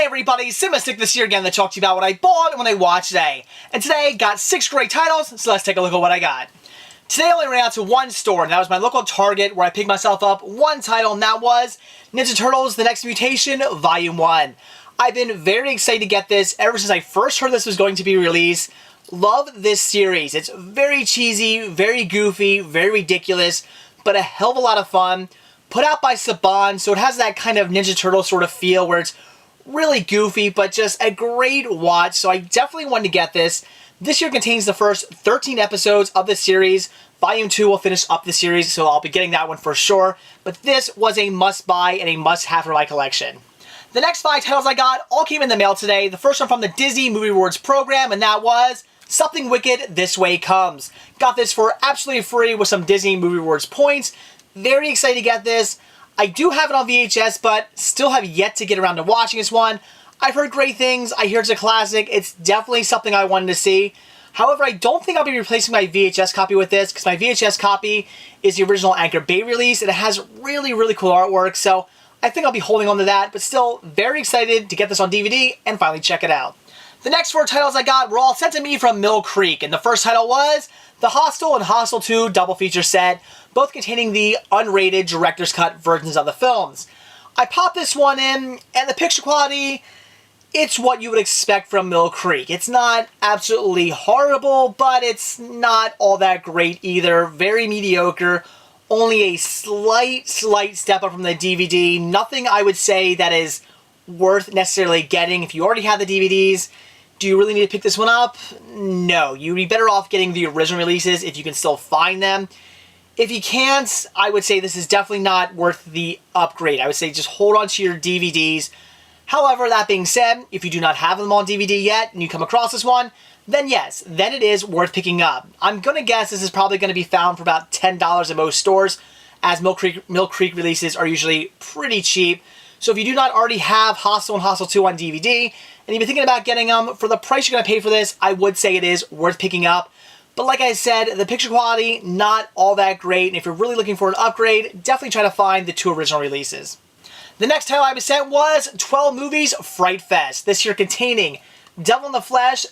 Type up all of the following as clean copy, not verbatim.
Hey everybody, Simastic this year again to talk to you about what I bought and what I watched today. And today, got 6 great titles, so let's take a look at what I got. Today I only ran out to one store, and that was my local Target, where I picked myself up one title, and that was Ninja Turtles: The Next Mutation, Volume 1. I've been very excited to get this ever since I first heard this was going to be released. Love this series. It's very cheesy, very goofy, very ridiculous, but a hell of a lot of fun. Put out by Saban, so it has that kind of Ninja Turtle sort of feel where it's really goofy, but just a great watch, so I definitely wanted to get this. This year contains the first 13 episodes of the series. Volume 2 will finish up the series, so I'll be getting that one for sure. But this was a must-buy and a must-have for my collection. The next 5 titles I got all came in the mail today. The first one from the Disney Movie Rewards program, and that was Something Wicked, This Way Comes. Got this for absolutely free with some Disney Movie Rewards points. Very excited to get this. I do have it on VHS, but still have yet to get around to watching this one. I've heard great things. I hear it's a classic. It's definitely something I wanted to see. However, I don't think I'll be replacing my VHS copy with this, because my VHS copy is the original Anchor Bay release, and it has really, really cool artwork, so I think I'll be holding on to that, but still very excited to get this on DVD and finally check it out. The next 4 titles I got were all sent to me from Mill Creek, and the first title was The Hostel and Hostel 2 double feature set, both containing the unrated director's cut versions of the films. I popped this one in, and the picture quality, it's what you would expect from Mill Creek. It's not absolutely horrible, but it's not all that great either. Very mediocre. Only a slight step up from the DVD. Nothing I would say that is worth necessarily getting. If you already have the DVDs, do you really need to pick this one up? No. You'd be better off getting the original releases if you can still find them. If you can't, I would say this is definitely not worth the upgrade. I would say just hold on to your DVDs. However, that being said, if you do not have them on DVD yet and you come across this one, then yes, then it is worth picking up. I'm going to guess this is probably going to be found for about $10 in most stores, as Mill Creek releases are usually pretty cheap. So if you do not already have Hostel and Hostel 2 on DVD, and you've been thinking about getting them, for the price you're going to pay for this, I would say it is worth picking up. But like I said, the picture quality, not all that great, and if you're really looking for an upgrade, definitely try to find the 2 original releases. The next title I was sent was 12 Movies Fright Fest, this year containing Devil in the Flesh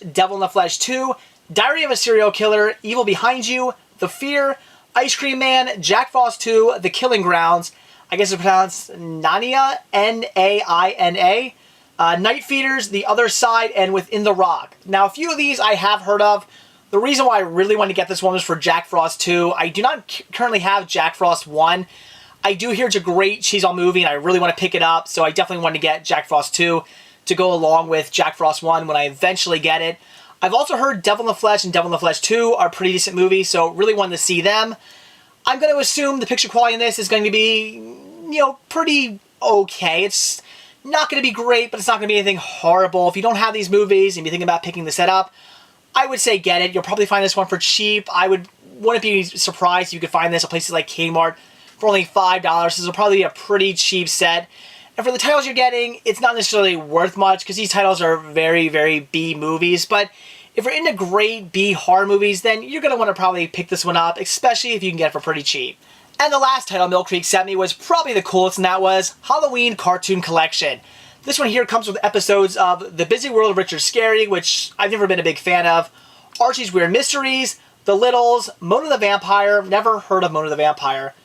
2, Diary of a Serial Killer, Evil Behind You, The Fear, Ice Cream Man, Jack Frost 2, The Killing Grounds, I guess it's pronounced Nania, N-A-I-N-A, Night Feeders, The Other Side, and Within the Rock. Now, a few of these I have heard of. The reason why I really wanted to get this one was for Jack Frost 2. I do not currently have Jack Frost 1. I do hear it's a great cheese-all movie, and I really want to pick it up, so I definitely want to get Jack Frost 2 to go along with Jack Frost 1 when I eventually get it. I've also heard Devil in the Flesh and Devil in the Flesh 2 are pretty decent movies, so really wanted to see them. I'm going to assume the picture quality in this is going to be, pretty okay. It's not going to be great, but it's not going to be anything horrible. If you don't have these movies and you're thinking about picking the set up, I would say get it. You'll probably find this one for cheap. Wouldn't be surprised if you could find this at places like Kmart for only $5. This will probably be a pretty cheap set. And for the titles you're getting, it's not necessarily worth much because these titles are very, very B movies. But if you're into great B horror movies, then you're going to want to probably pick this one up, especially if you can get it for pretty cheap. And the last title Mill Creek sent me was probably the coolest, and that was Halloween Cartoon Collection. This one here comes with episodes of The Busy World of Richard Scarry, which I've never been a big fan of, Archie's Weird Mysteries, The Littles, Mona the Vampire, never heard of Mona the Vampire,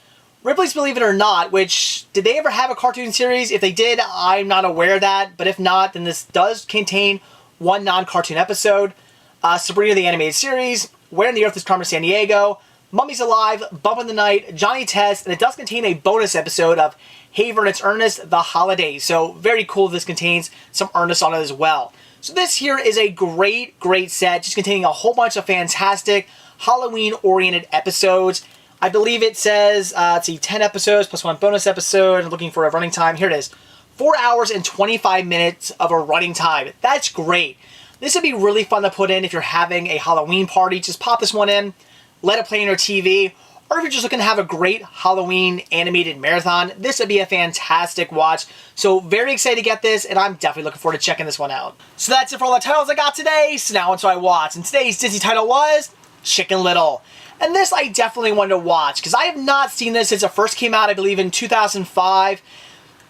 Ripley's Believe It or Not, which, did they ever have a cartoon series? If they did, I'm not aware of that, but if not, then this does contain one non-cartoon episode, Sabrina the Animated Series, Where in the Earth is Carmen Sandiego, Mummies Alive, Bump in the Night, Johnny Test, and it does contain a bonus episode of Hey Vernon's Ernest, The Holidays. So very cool this contains some Ernest on it as well. So this here is a great set, just containing a whole bunch of fantastic Halloween-oriented episodes. I believe it says, 10 episodes plus 1 bonus episode. I'm looking for a running time. Here it is. 4 hours and 25 minutes of a running time. That's great. This would be really fun to put in if you're having a Halloween party. Just pop this one in, let it play on your TV, or if you're just looking to have a great Halloween animated marathon, this would be a fantastic watch. So very excited to get this, and I'm definitely looking forward to checking this one out. So that's it for all the titles I got today. So now on to I watched. And today's Disney title was Chicken Little. And this I definitely wanted to watch, because I have not seen this since it first came out, I believe, in 2005.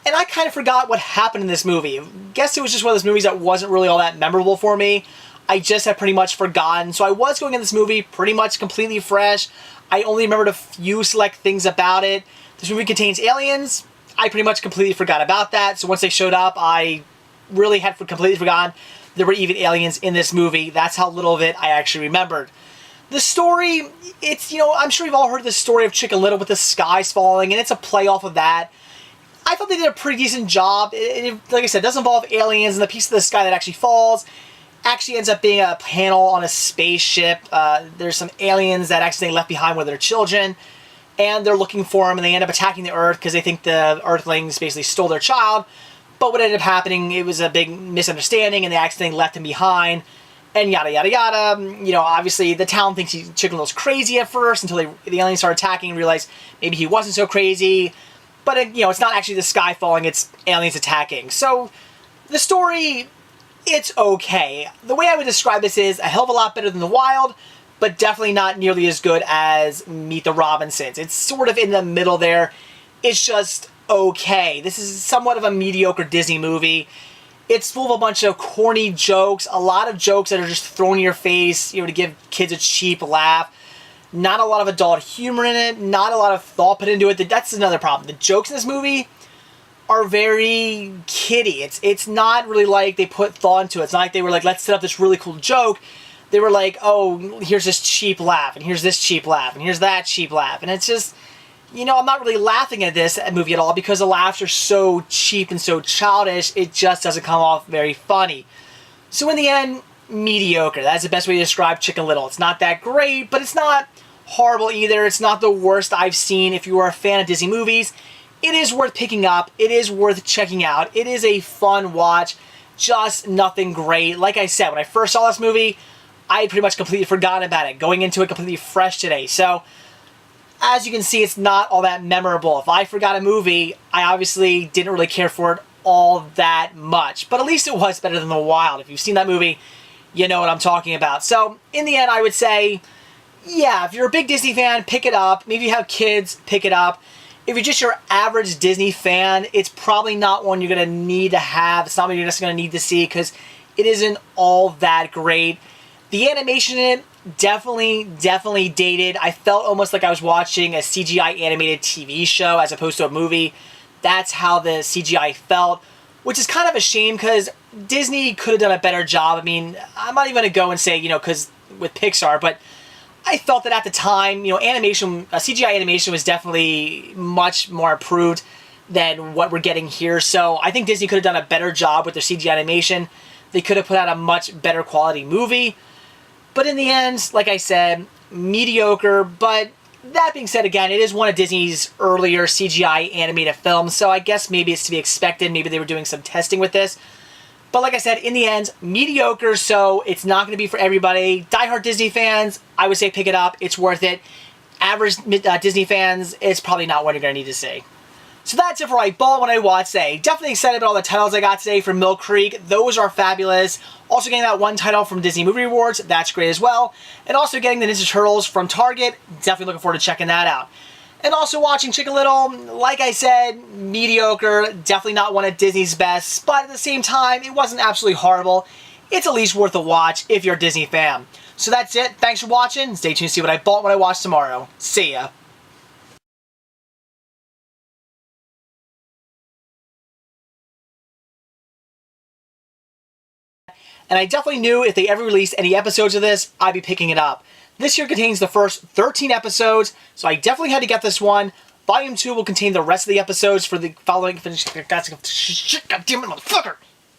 and I kind of forgot what happened in this movie. I guess it was just one of those movies that wasn't really all that memorable for me. I just had pretty much forgotten. So I was going in this movie pretty much completely fresh. I only remembered a few select things about it. This movie contains aliens. I pretty much completely forgot about that. So once they showed up, I really had completely forgotten there were even aliens in this movie. That's how little of it I actually remembered. The story, it's, I'm sure you've all heard the story of Chicken Little with the skies falling, and it's a play off of that. I thought they did a pretty decent job. Like I said, it does involve aliens, and the piece of the sky that actually falls actually ends up being a panel on a spaceship. There's some aliens that accidentally left behind with their children, and they're looking for them, and they end up attacking the Earth because they think the Earthlings basically stole their child. But what ended up happening, it was a big misunderstanding, and they accidentally left him behind, and yada, yada, yada. Obviously, the town thinks Chicken Little's crazy at first until the aliens start attacking and realize maybe he wasn't so crazy. But, it's not actually the sky falling, it's aliens attacking. So, the story, it's okay. The way I would describe this is a hell of a lot better than The Wild, but definitely not nearly as good as Meet the Robinsons. It's sort of in the middle there. It's just okay. This is somewhat of a mediocre Disney movie. It's full of a bunch of corny jokes, a lot of jokes that are just thrown in your face, to give kids a cheap laugh. Not a lot of adult humor in it, not a lot of thought put into it. That's another problem. The jokes in this movie are very kiddie. It's not really like they put thought into it. It's not like they were like, let's set up this really cool joke. They were like, oh, here's this cheap laugh, and here's this cheap laugh, and here's that cheap laugh. And it's just, I'm not really laughing at this movie at all because the laughs are so cheap and so childish, it just doesn't come off very funny. So in the end, mediocre. That's the best way to describe Chicken Little. It's not that great, but it's not horrible either. It's not the worst I've seen. If you are a fan of Disney movies, it is worth picking up. It is worth checking out. It is a fun watch, just nothing great. Like I said, when I first saw this movie, I had pretty much completely forgotten about it, going into it completely fresh today. So, as you can see, it's not all that memorable. If I forgot a movie, I obviously didn't really care for it all that much. But at least it was better than The Wild. If you've seen that movie, you know what I'm talking about. So, in the end, I would say, yeah, if you're a big Disney fan, pick it up. Maybe you have kids, pick it up. If you're just your average Disney fan, it's probably not one you're going to need to have. It's not one you're just going to need to see because it isn't all that great. The animation in it, definitely dated. I felt almost like I was watching a CGI animated TV show as opposed to a movie. That's how the CGI felt, which is kind of a shame because Disney could have done a better job. I mean, I'm not even going to go and say, because with Pixar, but I felt that at the time, CGI animation was definitely much more improved than what we're getting here. So I think Disney could have done a better job with their CGI animation. They could have put out a much better quality movie. But in the end, like I said, mediocre. But that being said, again, it is one of Disney's earlier CGI animated films, so I guess maybe it's to be expected. Maybe they were doing some testing with this. But like I said, in the end, mediocre, so it's not going to be for everybody. Die-hard Disney fans, I would say pick it up. It's worth it. Average Disney fans, it's probably not what you're going to need to see. So that's it for I bought when I watched today. Definitely excited about all the titles I got today from Mill Creek. Those are fabulous. Also getting that one title from Disney Movie Rewards. That's great as well. And also getting the Ninja Turtles from Target. Definitely looking forward to checking that out. And also watching Chicken Little, like I said, mediocre. Definitely not one of Disney's best. But at the same time, it wasn't absolutely horrible. It's at least worth a watch if you're a Disney fan. So that's it. Thanks for watching. Stay tuned to see what I bought when I watch tomorrow. See ya. And I definitely knew if they ever released any episodes of this, I'd be picking it up. This year contains the first 13 episodes, so I definitely had to get this one. Volume 2 will contain the rest of the episodes for the following... God damn it, motherfucker!